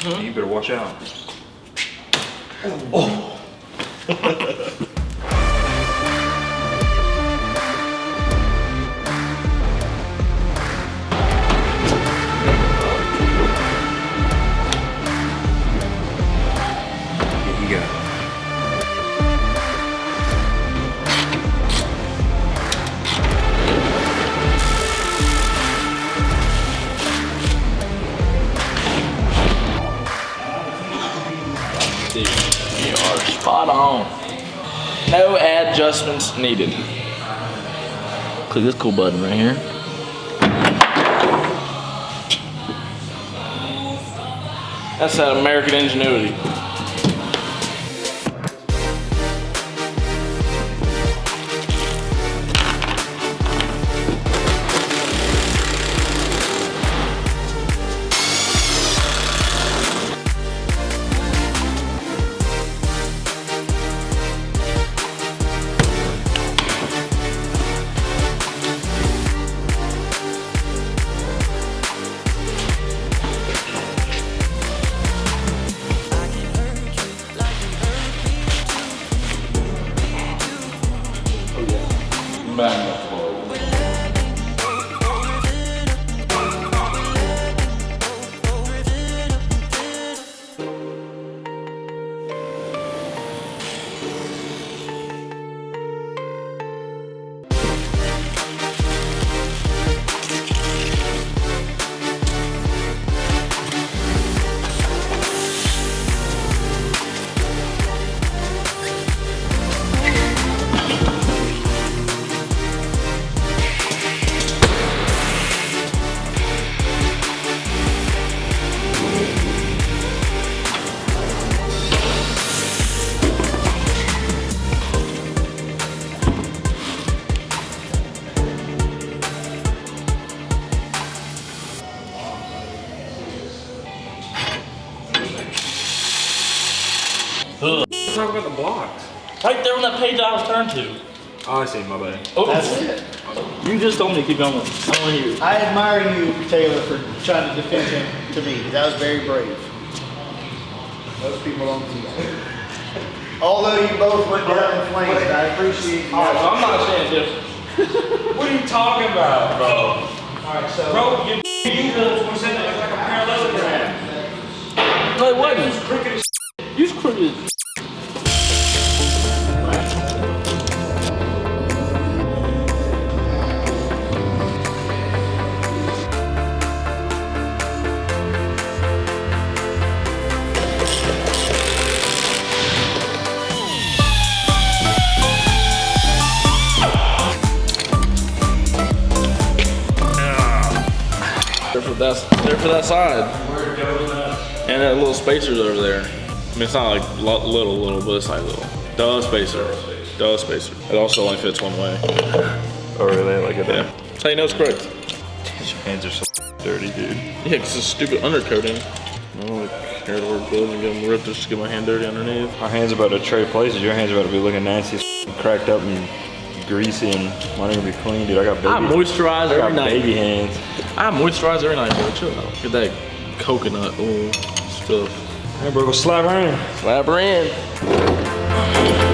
You better watch out. Oh. You are spot on. No adjustments needed. Click this cool button right here. That's that American ingenuity. Magnaflow. Let's talk about the blocks. Right there on that page I was turned to. Oh, I see, my bad. Oh, That's it. You just told me to keep going. I want to hear you. I admire you, Taylor, for trying to defend him to me. That was very brave. Most people don't do that. Although you both went down in flames, I appreciate you. Alright, so I'm not saying different. What are you talking about, bro? Alright, so. Bro, you was saying that like a parallelogram. No, it wasn't. You was crooked. There for that side. And that little spacer's over there. I mean, it's not like little, but it's like little. Duh spacer. It also only fits one way. Oh, really? Like that? Yeah. That's how you know it's correct. Your hands are so dirty, dude. Yeah, because it's stupid undercoating. I don't like here to wear gloves and get them ripped just to get my hand dirty underneath. Our hands are about to trade places. Your hands are about to be looking nasty, cracked up and greasy, and mine are gonna be clean, dude. I moisturize every night. Baby hands. I moisturize every night, bro. Chill out. Get that coconut stuff. Hey, bro, go slap her in. Slap her in.